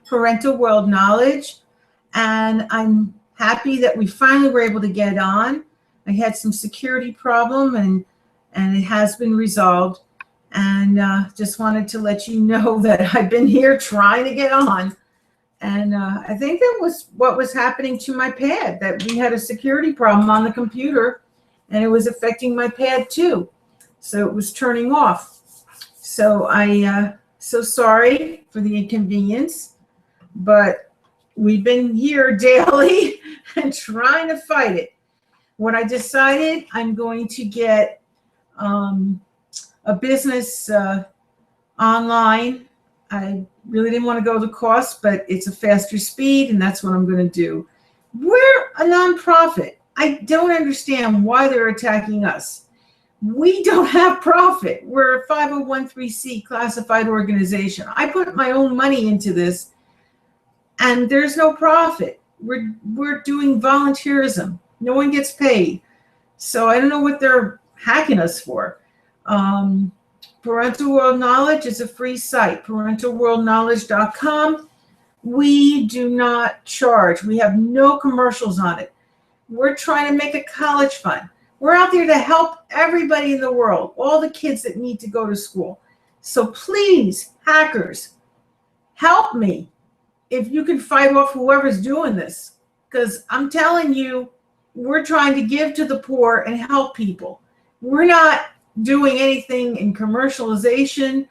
Parental World Knowledge, and I'm happy that we finally were able to get on. I had some security problem, and it has been resolved. And just wanted to let you know that I've been here trying to get on. And I think that was what was happening to my pad, that we had a security problem on the computer, and it was affecting my pad too. So it was turning off. So so sorry for the inconvenience, but we've been here daily and trying to fight it. When I decided I'm going to get a business online, I really didn't want to go the cost, but it's a faster speed, and that's what I'm going to do. We're a nonprofit. I don't understand why they're attacking us. We don't have profit. We're a 501(c)(3) classified organization. I put my own money into this, and there's no profit. We're doing volunteerism. No one gets paid. So I don't know what they're hacking us for. Parental World Knowledge is a free site, ParentalWorldknowledge.com. We do not charge. We have no commercials on it. We're trying to make a college fund. We're out there to help everybody in the world, all the kids that need to go to school. So please, hackers, help me if you can fight off whoever's doing this. Because I'm telling you, we're trying to give to the poor and help people. We're not doing anything in commercialization,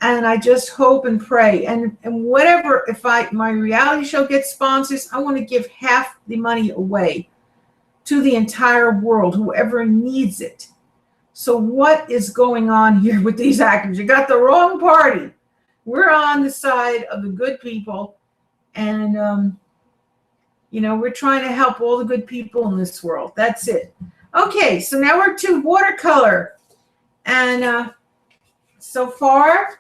and I just hope and pray. And whatever, if my reality show gets sponsors, I want to give half the money away to the entire world, whoever needs it. So what is going on here with these hackers? You got the wrong party. We're on the side of the good people, and we're trying to help all the good people in this world. That's it. Okay, so now we're to watercolor. And so far,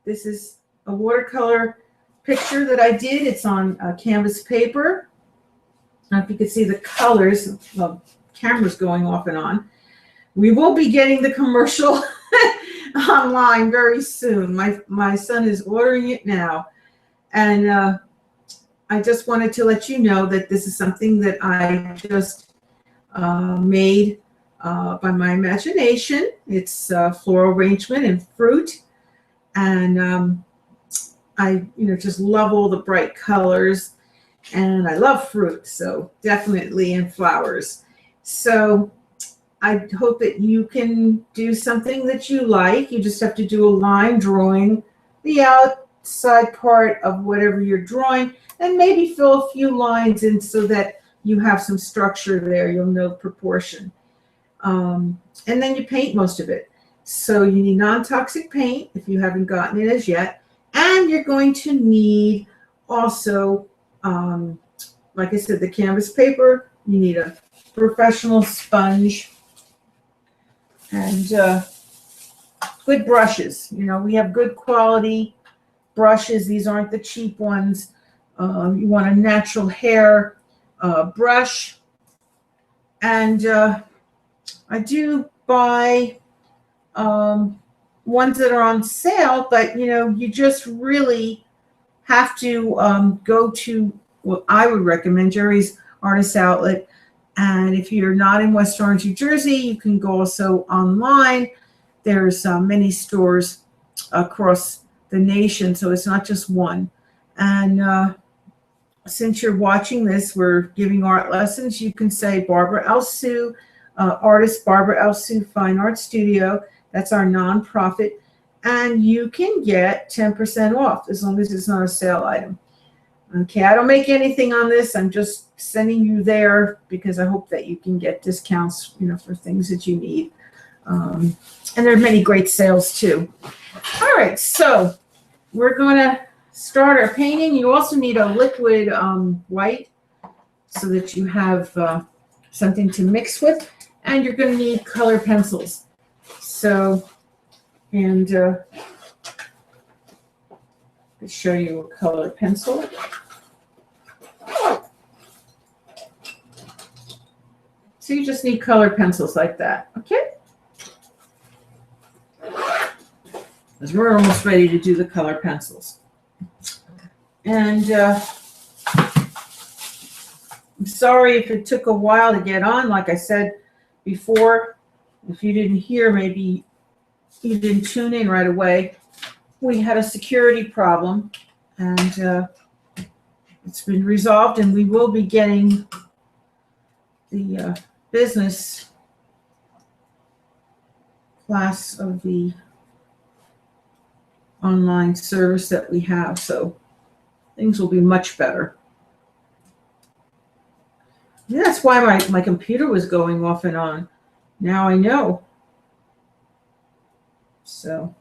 this is a watercolor picture that I did. It's on canvas paper. I don't know if you can see the colors. Well, camera's going off and on. We will be getting the commercial online very soon. My son is ordering it now. And I just wanted to let you know that this is something that I just made by my imagination. It's floral arrangement and fruit, and I just love all the bright colors, and I love fruit, so definitely, and flowers. So I hope that you can do something that you like. You just have to do a line drawing the outside part of whatever you're drawing, and maybe fill a few lines in so that you have some structure there. You'll know the proportion. And then you paint most of it. So you need non-toxic paint if you haven't gotten it as yet. And you're going to need also, like I said, the canvas paper. You need a professional sponge and good brushes. We have good quality brushes. These aren't the cheap ones. You want a natural hair brush. And I do buy ones that are on sale, but you just really have to go to what I would recommend, Jerry's Artist Outlet. And if you're not in West Orange, New Jersey, you can go also online. There's many stores across the nation, so it's not just one. And since you're watching this, we're giving art lessons. You can say Barbara L. Sue, artist Barbara L. Sue Fine Art Studio. That's our nonprofit. And you can get 10% off as long as it's not a sale item. Okay, I don't make anything on this. I'm just sending you there because I hope that you can get discounts, for things that you need. And there are many great sales too. All right, so we're going to start our painting. You also need a liquid white so that you have something to mix with. And you're going to need color pencils. So, and I'll show you a color pencil. So you just need color pencils like that, okay? Because we're almost ready to do the color pencils. And I'm sorry if it took a while to get on. Like I said before, if you didn't hear, maybe you didn't tune in right away. We had a security problem, and it's been resolved, and we will be getting the business class of the online service that we have, so things will be much better. Yeah, that's why my computer was going off and on. Now I know. So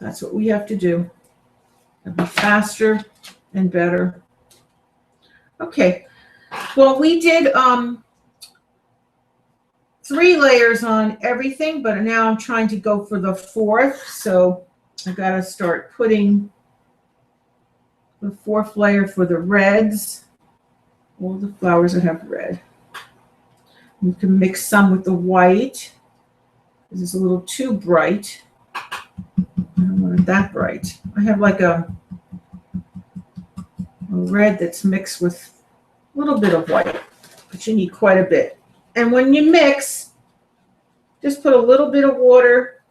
that's what we have to do. It'll be faster and better. Okay. Well, we did 3 layers on everything, but now I'm trying to go for the 4th. So I got to start putting the 4th layer for the reds. All the flowers that have red. You can mix some with the white. This is a little too bright. I don't want it that bright. I have like a red that's mixed with a little bit of white, but you need quite a bit. And when you mix, just put a little bit of water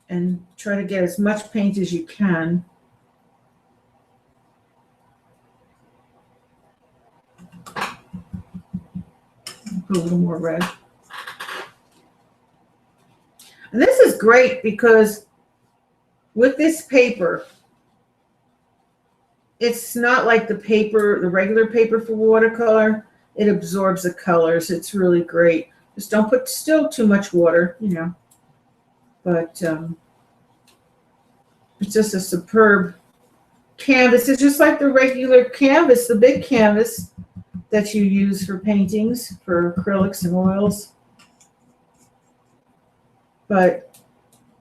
and try to get as much paint as you can. Put a little more red. And this is great because with this paper, it's not like the paper, the regular paper for watercolor. It absorbs the colors. It's really great. Just don't put still too much water, you know. But it's just a superb canvas. It's just like the regular canvas, the big canvas that you use for paintings, for acrylics and oils. But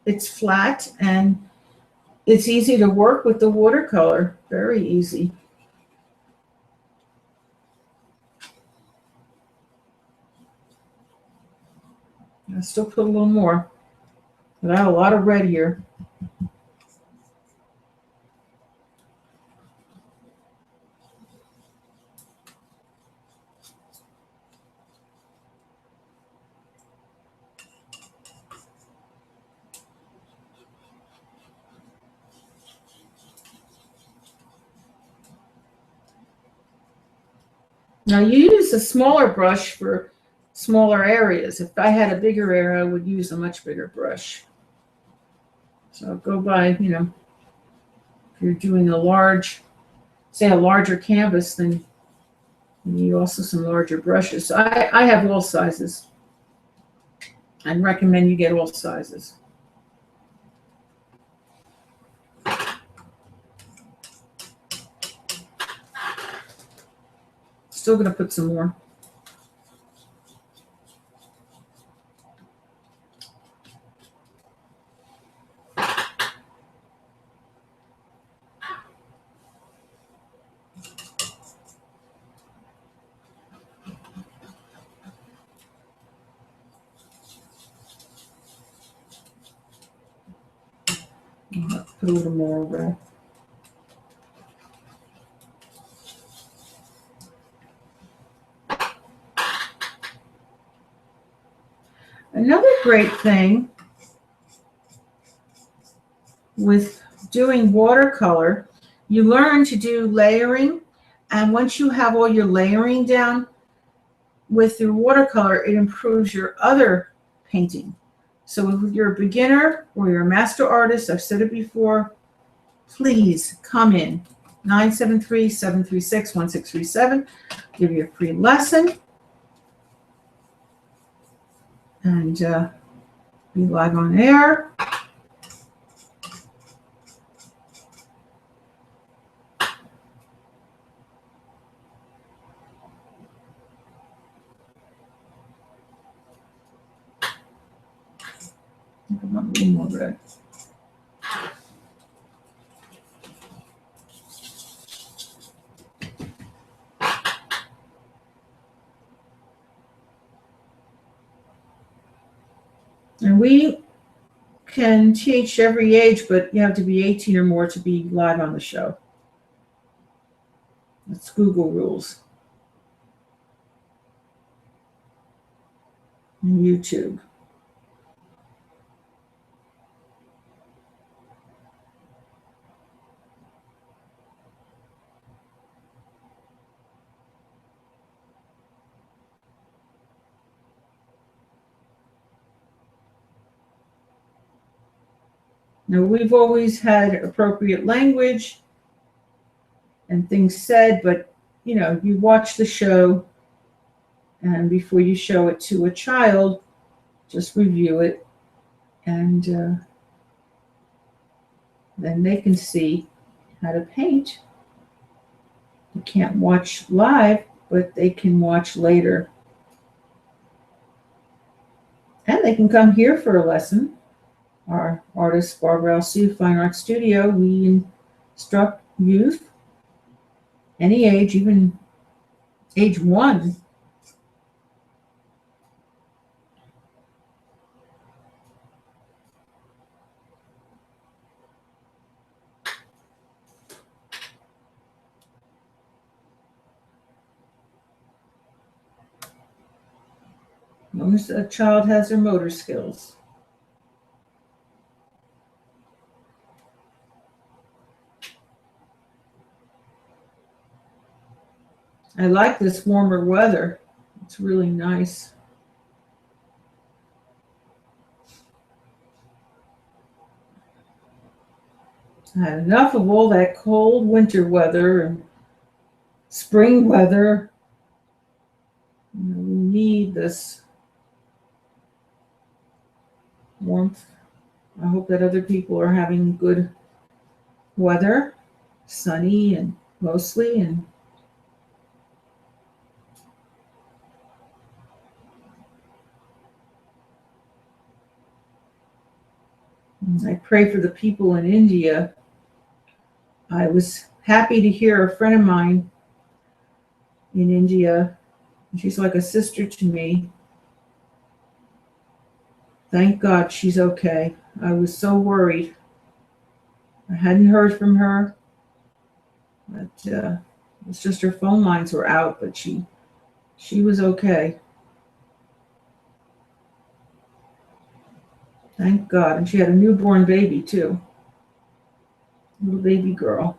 it's flat and it's easy to work with the watercolor. Very easy. I still put a little more, but I have a lot of red here. Now you use a smaller brush for smaller areas. If I had a bigger area, I would use a much bigger brush. So go by, you know, if you're doing a large, say a larger canvas, then you need also some larger brushes. So I have all sizes. I'd recommend you get all sizes. Still going to put some more. Put a little more red. Another great thing with doing watercolor, you learn to do layering, and once you have all your layering down with your watercolor, it improves your other painting. So if you're a beginner or you're a master artist, I've said it before, please come in 973-736-1637. Give you a free lesson and be live on air. I want a little more red. And we can teach every age, but you have to be 18 or more to be live on the show. That's Google rules. And YouTube. Now, we've always had appropriate language and things said, but you watch the show, and before you show it to a child, just review it, and then they can see how to paint. You can't watch live, but they can watch later. And they can come here for a lesson. Our artist, Barbara Alsu, Fine Art Studio, we instruct youth, any age, even age 1. As long as a child has their motor skills. I like this warmer weather. It's really nice. I had enough of all that cold winter weather and spring weather. We need this warmth. I hope that other people are having good weather, sunny and mostly, and I pray for the people in India. I was happy to hear a friend of mine in India. She's like a sister to me. Thank God she's okay. I was so worried. I hadn't heard from her, but it's just her phone lines were out, but she was okay. Thank God. And she had a newborn baby too. Little baby girl.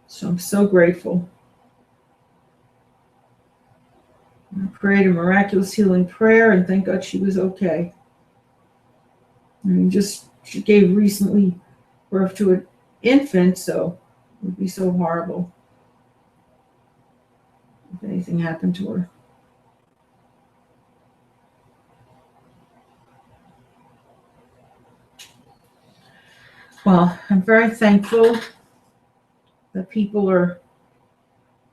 So I'm so grateful. I prayed a miraculous healing prayer, and thank God she was okay. She gave recently birth to an infant, so it would be so horrible if anything happened to her. Well, I'm very thankful that people are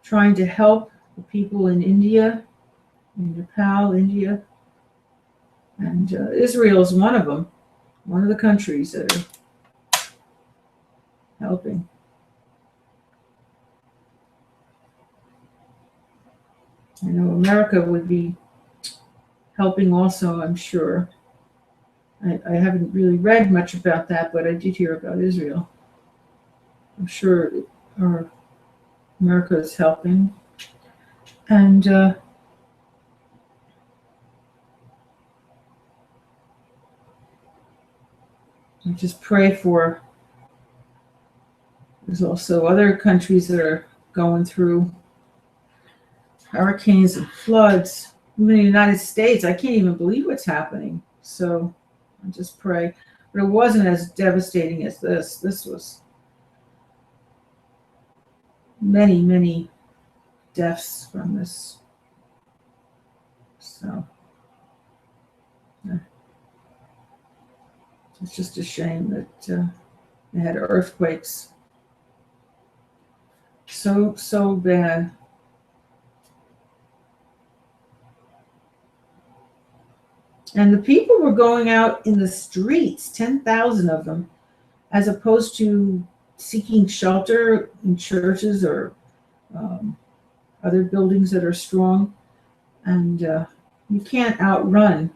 trying to help the people in India, in Nepal, India, and Israel is one of them, one of the countries that are helping. I know America would be helping also, I'm sure. I haven't really read much about that, but I did hear about Israel. I'm sure America is helping. And I just pray for, there's also other countries that are going through hurricanes and floods. Even in the United States, I can't even believe what's happening. So I just pray. But it wasn't as devastating as this. This was many, many deaths from this. So it's just a shame that they had earthquakes. So bad. And the people were going out in the streets, 10,000 of them, as opposed to seeking shelter in churches or other buildings that are strong. And you can't outrun.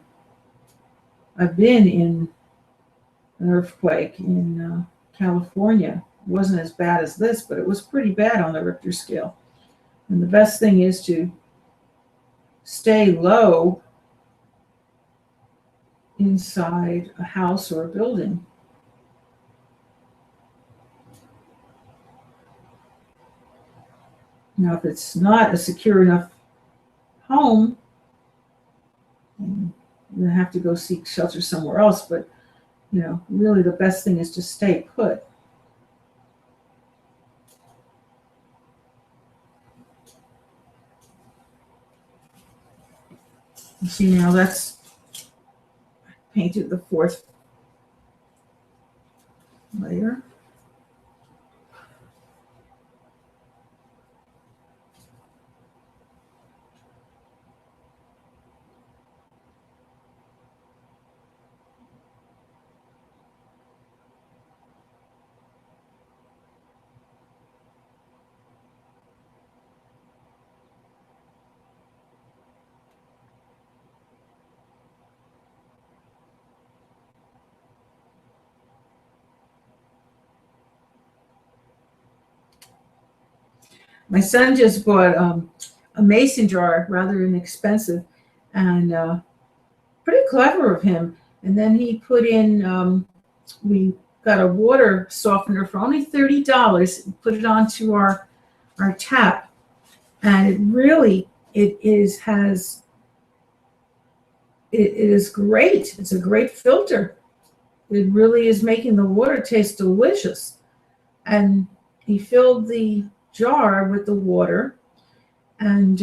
I've been in an earthquake in California, wasn't as bad as this, but it was pretty bad on the Richter scale. And the best thing is to stay low inside a house or a building. Now, if it's not a secure enough home, you have to go seek shelter somewhere else. But, really the best thing is to stay put. You see, now that's painted the fourth layer. My son just bought a mason jar, rather inexpensive, and pretty clever of him. And then he put in, we got a water softener for only $30. Put it onto our tap, and it really it is great. It's a great filter. It really is making the water taste delicious. And he filled the jar with the water and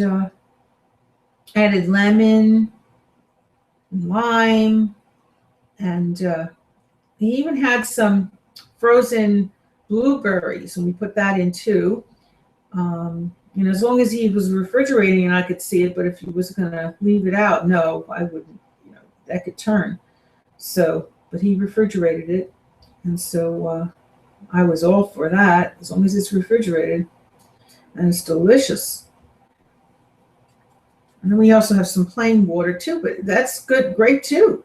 added lemon, lime, and he even had some frozen blueberries, and we put that in too. And as long as he was refrigerating and I could see it, but if he was going to leave it out, no, I wouldn't. That could turn. So, but he refrigerated it, and so I was all for that as long as it's refrigerated, and it's delicious. And then we also have some plain water too, but that's good, great too.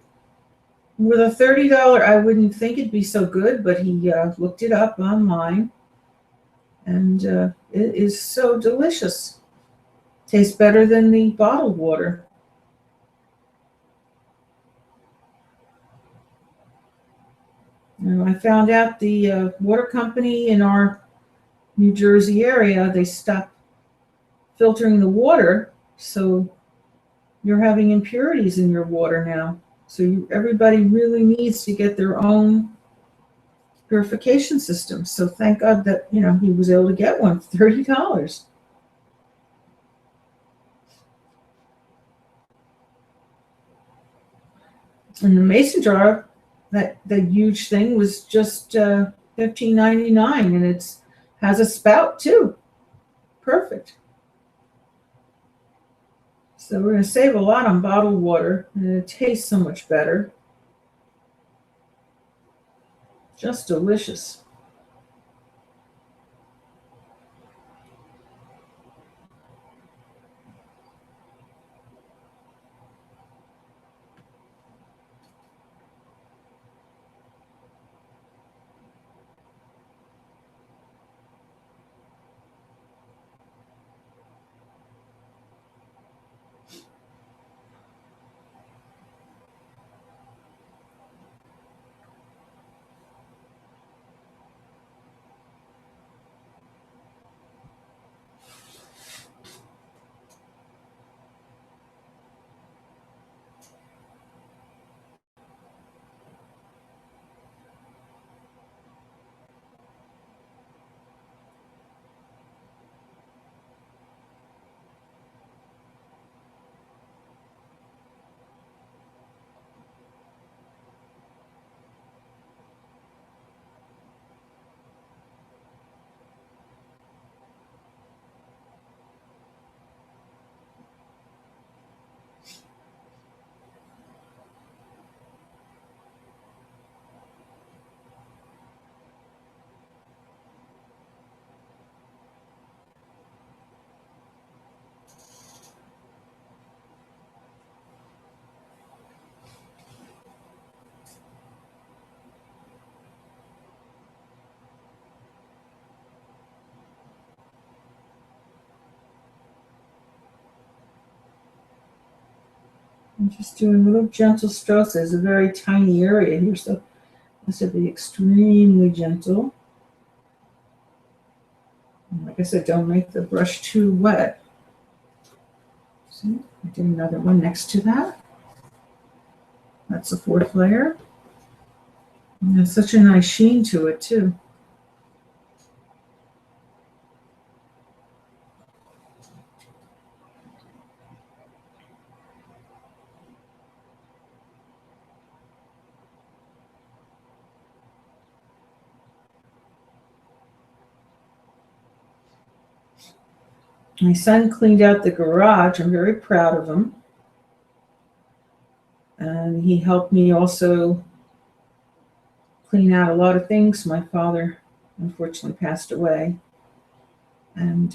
With a $30, I wouldn't think it'd be so good, but he looked it up online, and it is so delicious. Tastes better than the bottled water. I found out the water company in our New Jersey area, they stopped filtering the water, so you're having impurities in your water now. So everybody really needs to get their own purification system. So thank God that he was able to get one for $30. And the mason jar, that the huge thing, was just $15.99, and it has a spout too. Perfect. So we're going to save a lot on bottled water, and it tastes so much better. Just delicious. I'm just doing little gentle strokes. There's a very tiny area here, so this will be extremely gentle. And like I said, don't make the brush too wet. See, I did another one next to that. That's the fourth layer. And there's such a nice sheen to it, too. My son cleaned out the garage. I'm very proud of him. And he helped me also clean out a lot of things. My father unfortunately passed away. And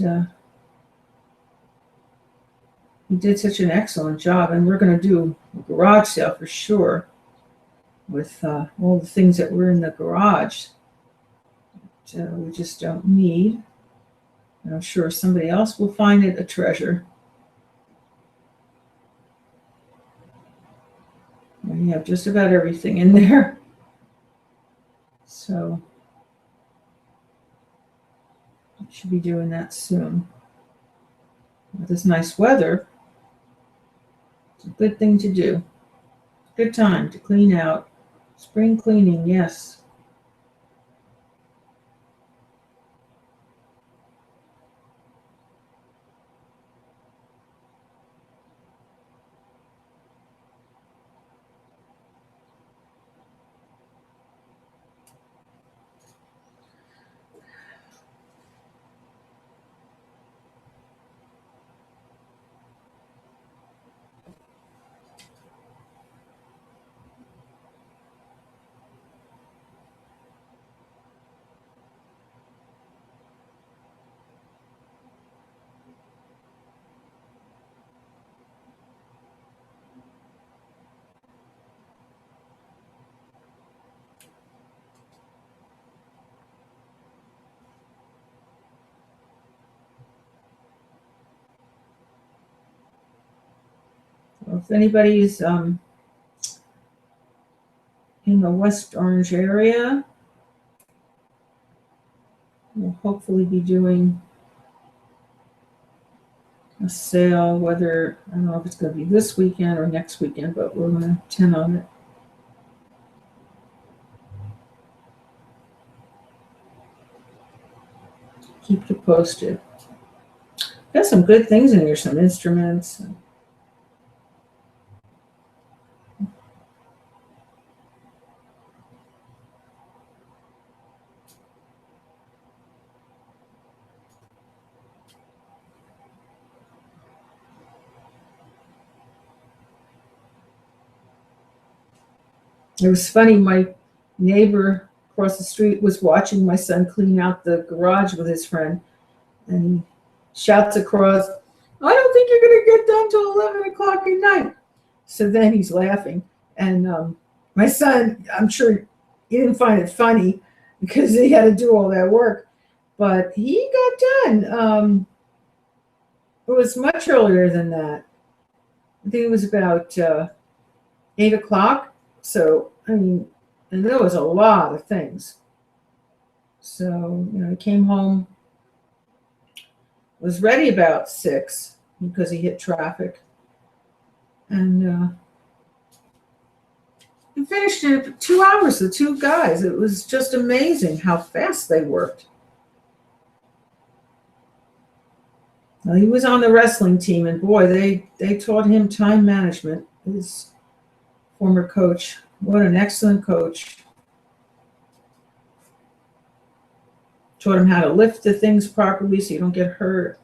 he did such an excellent job. And we're going to do a garage sale for sure with all the things that were in the garage that we just don't need. And I'm sure somebody else will find it a treasure. We have just about everything in there. So I should be doing that soon. With this nice weather, it's a good thing to do. Good time to clean out. Spring cleaning, yes. Well, if anybody's in the West Orange area, we'll hopefully be doing a sale, whether, I don't know if it's going to be this weekend or next weekend, but we're going to attend on it. Keep you posted. Got some good things in here, some instruments. It was funny, my neighbor across the street was watching my son clean out the garage with his friend, and he shouts across, "I don't think you're going to get done till 11 o'clock at night." So then he's laughing. And my son, I'm sure he didn't find it funny because he had to do all that work, but he got done. It was much earlier than that. I think it was about 8 o'clock. So, I mean, and there was a lot of things. So, he came home, was ready about 6 because he hit traffic. And he finished in 2 hours, the two guys. It was just amazing how fast they worked. Well, he was on the wrestling team, and boy, they taught him time management. His former coach, what an excellent coach. Taught him how to lift the things properly so you don't get hurt.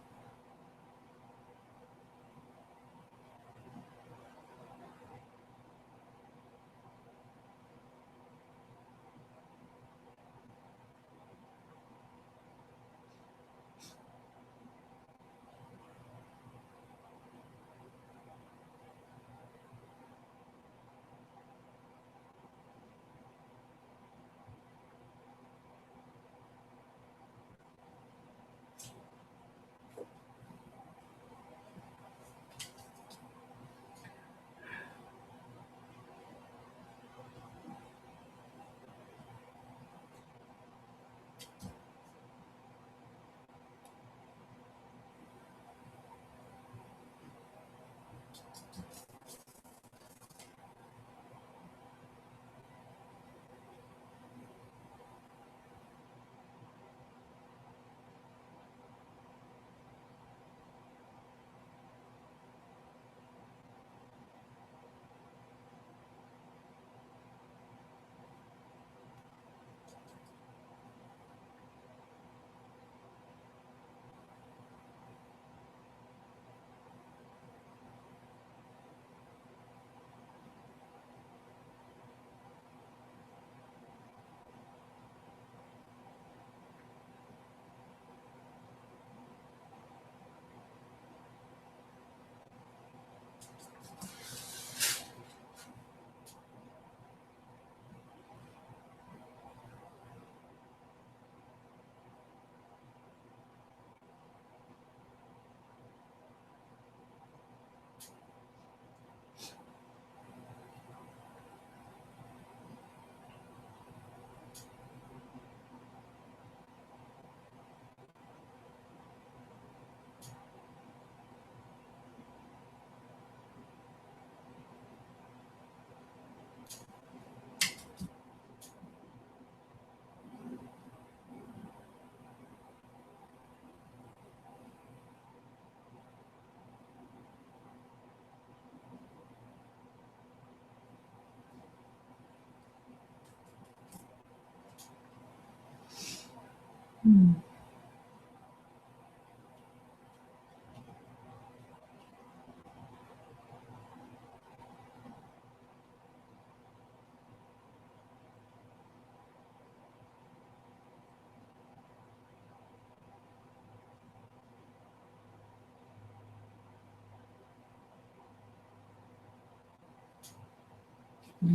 Hmm.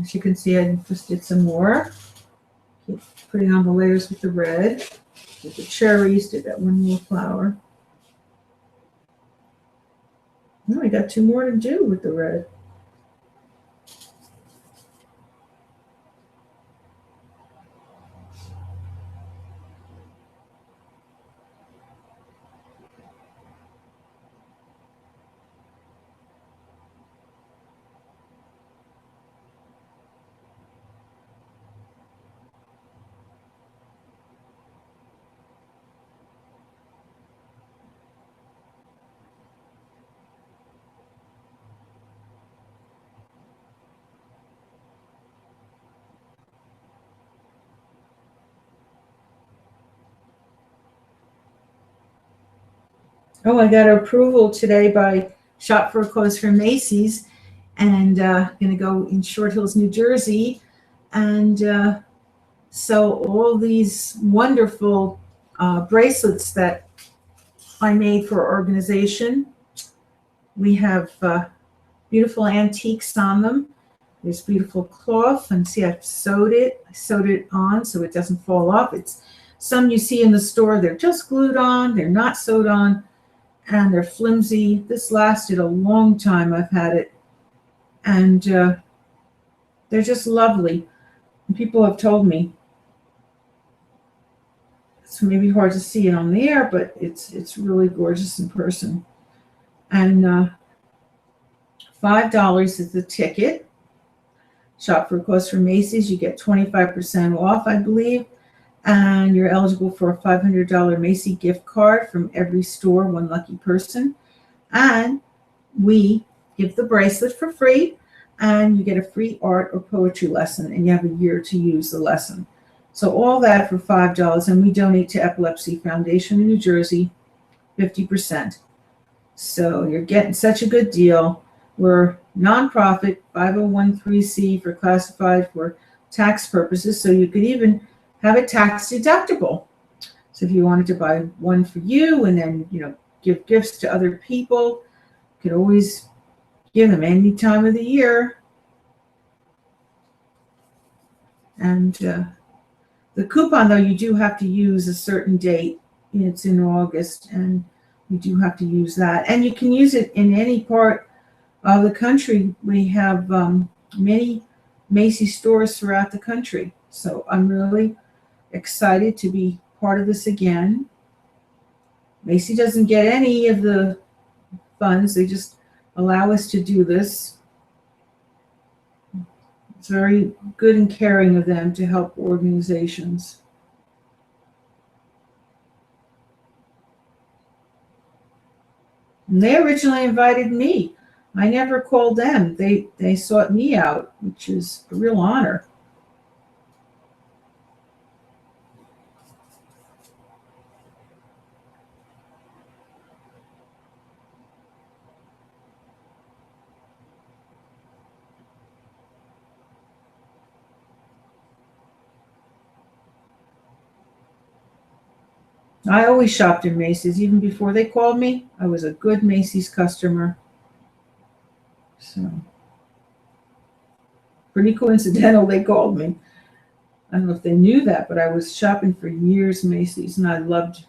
As you can see, I just did some more. Keep putting on the layers with the red. With the cherries, did that one more flower. Oh, I got two more to do with the red. Oh, I got approval today by Shop for Clothes for Macy's, and going to go in Short Hills, New Jersey, and so all these wonderful bracelets that I made for our organization. We have beautiful antiques on them. There's beautiful cloth, and see, I've sewed it. I sewed it on so it doesn't fall off. It's some you see in the store, they're just glued on, they're not sewed on, and they're flimsy. This lasted a long time. I've had it, and they're just lovely. And people have told me it's maybe hard to see it on the air, but it's really gorgeous in person. And $5 is the ticket. Shop for Clothes for Macy's, you get 25% off, I believe, and you're eligible for a $500 Macy gift card from every store, one lucky person. And we give the bracelet for free, and you get a free art or poetry lesson, and you have a year to use the lesson. So all that for $5, and we donate to Epilepsy Foundation in New Jersey, 50%. So you're getting such a good deal. We're nonprofit, 501(c) for classified for tax purposes, so you could even have it tax deductible. So if you wanted to buy one for you and then, give gifts to other people, you could always give them any time of the year. And the coupon, though, you do have to use a certain date. It's in August, and you do have to use that. And you can use it in any part of the country. We have many Macy's stores throughout the country. So I'm really excited to be part of this again. Macy doesn't get any of the funds. They just allow us to do this. It's very good and caring of them to help organizations. And they originally invited me. I never called them. They sought me out, which is a real honor. I always shopped in Macy's. Even before they called me, I was a good Macy's customer. So, pretty coincidental they called me. I don't know if they knew that, but I was shopping for years Macy's, and I loved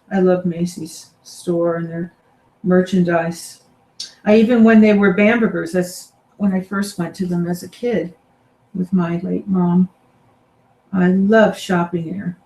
Macy's store and their merchandise. I even, when they were Bambergers, that's when I first went to them as a kid with my late mom. I loved shopping there.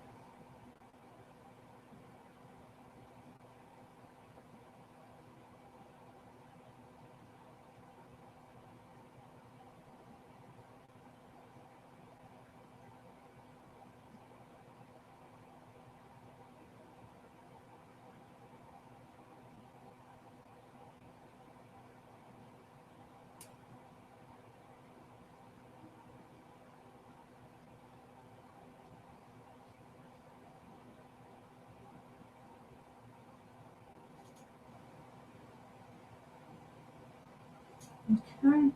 Okay.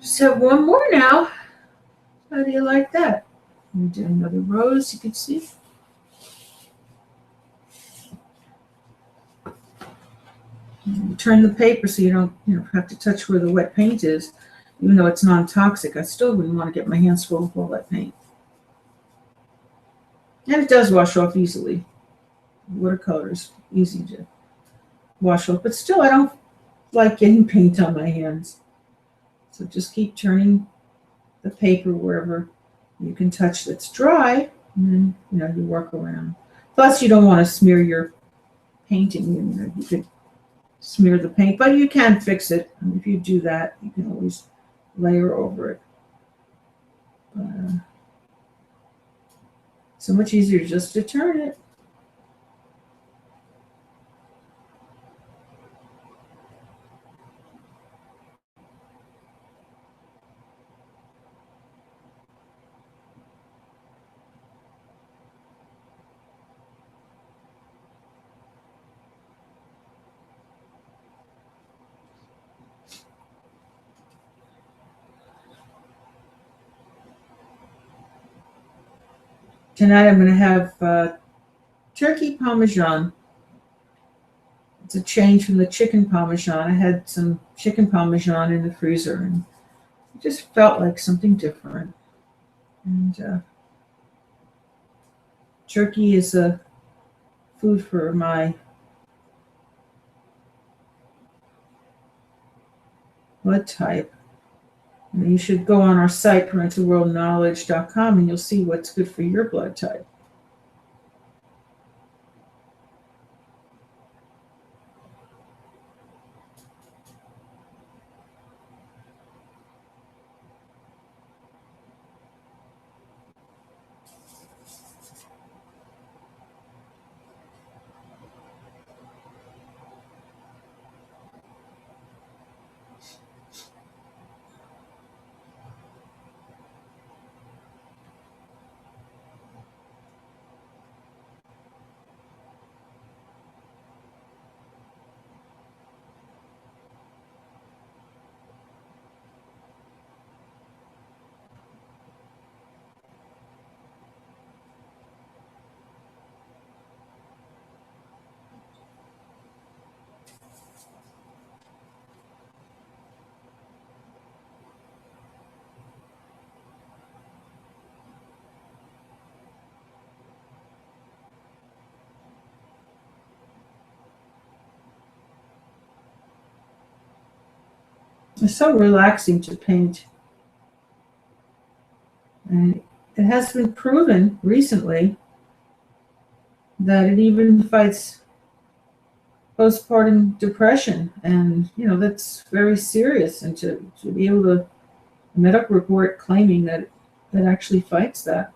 Just have one more now. How do you like that? Let me do another rose, you can see. Turn the paper so you don't have to touch where the wet paint is. Even though it's non-toxic, I still wouldn't want to get my hands full of all that paint. And it does wash off easily. Watercolor is easy to wash off, but still I don't like getting paint on my hands. So just keep turning the paper wherever you can touch that's dry, and then you work around. Plus, you don't want to smear your painting. You could smear the paint, but you can fix it. And if you do that, you can always layer over it. So much easier just to turn it. Tonight I'm going to have turkey parmesan. It's a change from the chicken parmesan. I had some chicken parmesan in the freezer, and it just felt like something different. And turkey is a food for my blood type. And you should go on our site, ParentalWorldknowledge.com, and you'll see what's good for your blood type. It's so relaxing to paint. And it has been proven recently that it even fights postpartum depression. And, that's very serious. And to be able to, a medical report claiming that it actually fights that.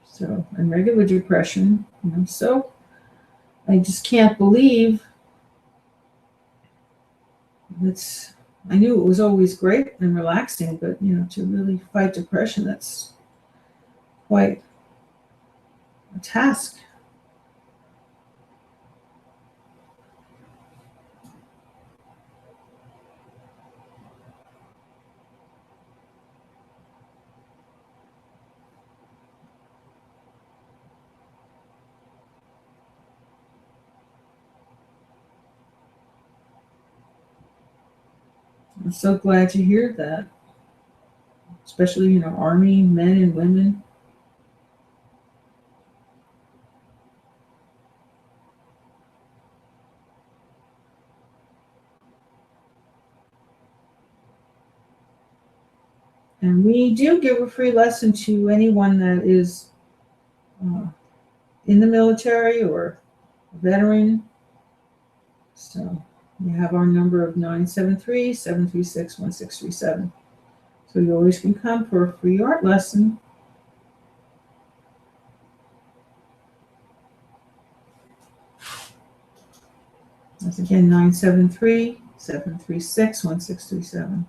So, and regular depression, so I just can't believe I knew it was always great and relaxing, but, to really fight depression, that's quite a task. I'm so glad to hear that, especially, Army men and women. And we do give a free lesson to anyone that is in the military or a veteran. So we have our number of 973-736-1637. So you always can come for a free art lesson. That's again 973-736-1637.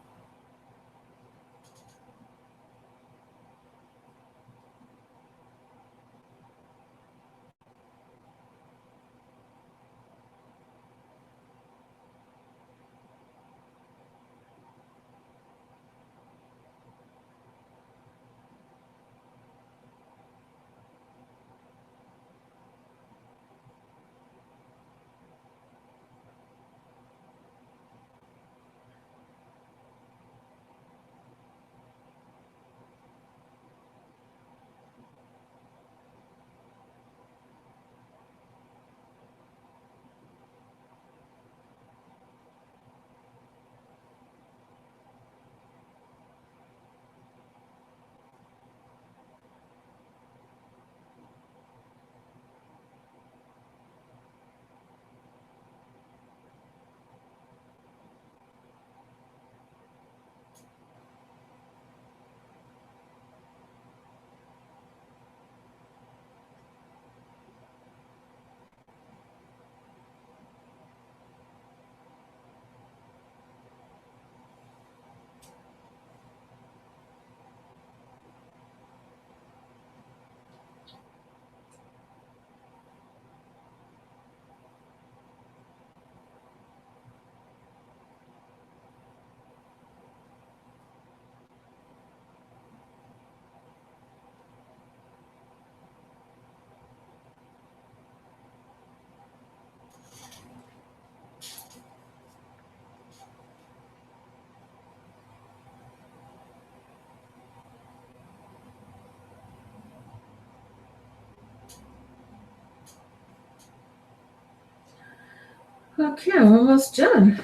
Okay, I'm almost done.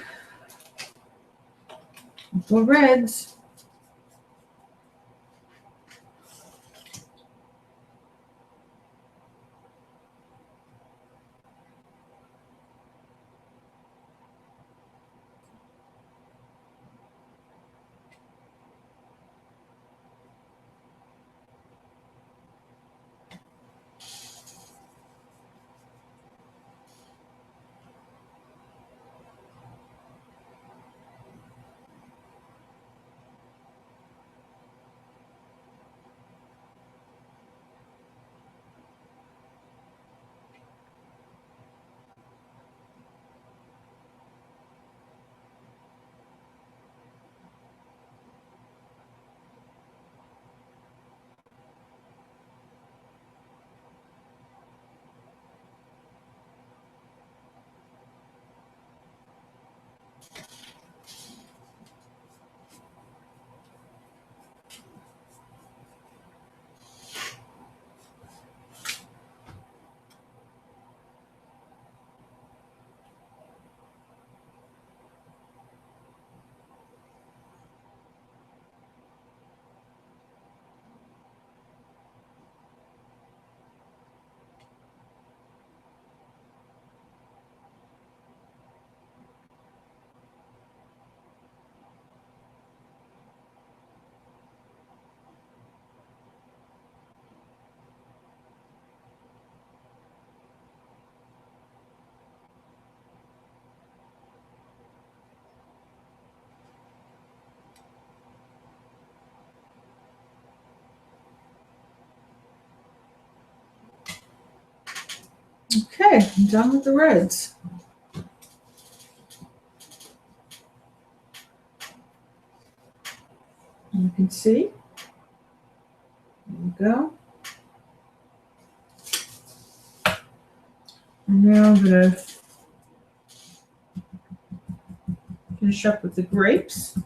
More reds. Okay, I'm done with the reds. You can see. There we go. And now I'm going to finish up with the grapes.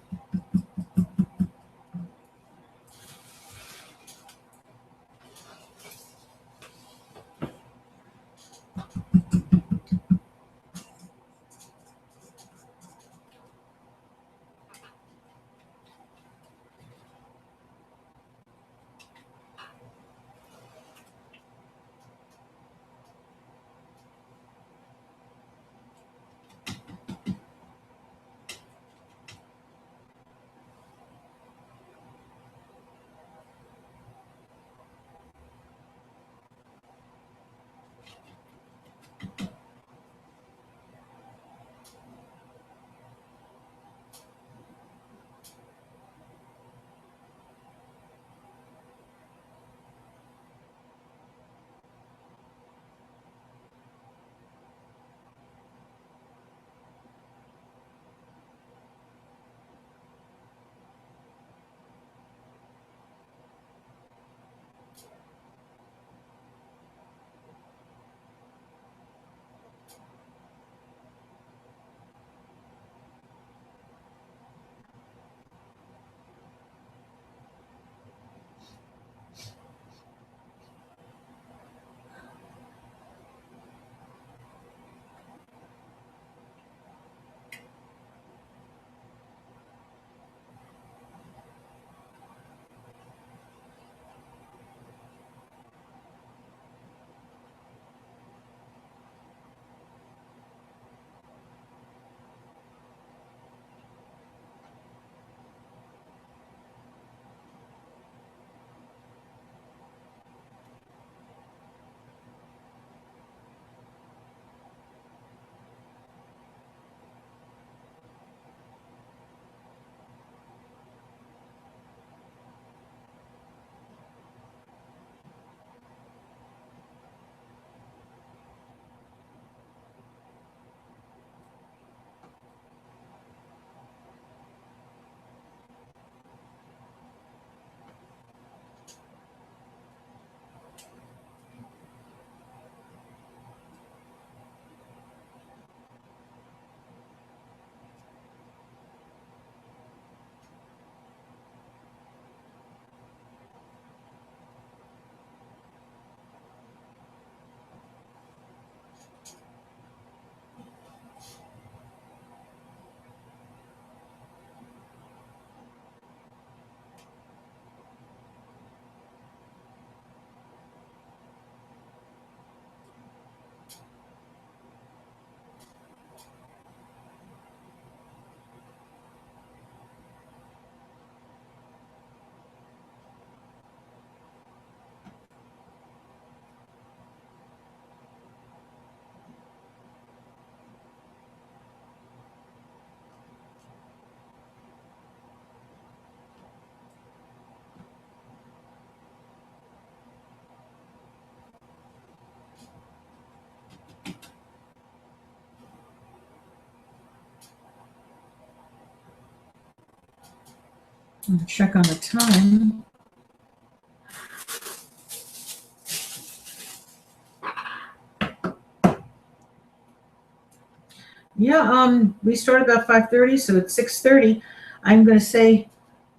I'll check on the time. Yeah, we start about 5:30, so it's 6:30. I'm going to say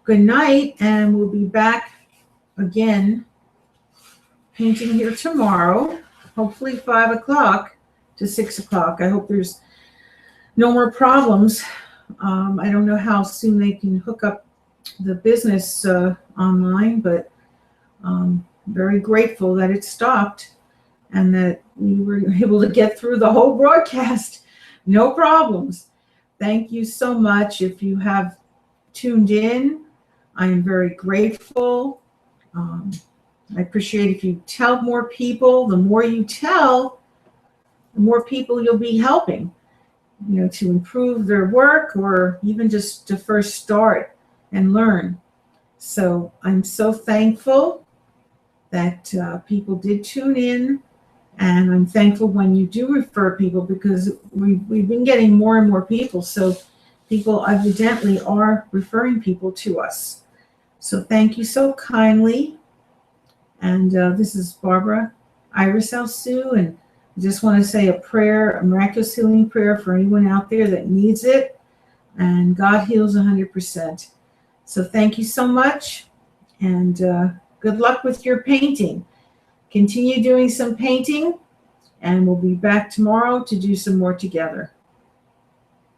good night, and we'll be back again painting here tomorrow, hopefully 5 o'clock to 6 o'clock. I hope there's no more problems. I don't know how soon they can hook up the business online, but very grateful that it stopped and that we were able to get through the whole broadcast. No problems. Thank you so much. If you have tuned in, I am very grateful. I appreciate if you tell more people. The more you tell, the more people you'll be helping, to improve their work or even just to first start and learn. So I'm so thankful that people did tune in, and I'm thankful when you do refer people, because we've been getting more and more people. So people evidently are referring people to us. So thank you so kindly. And this is Barbara Iris Sue, and I just want to say a prayer, a miraculous healing prayer for anyone out there that needs it. And God heals 100%. So thank you so much, and good luck with your painting. Continue doing some painting, and we'll be back tomorrow to do some more together.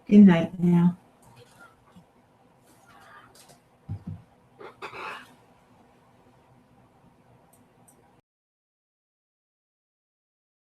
Good night now.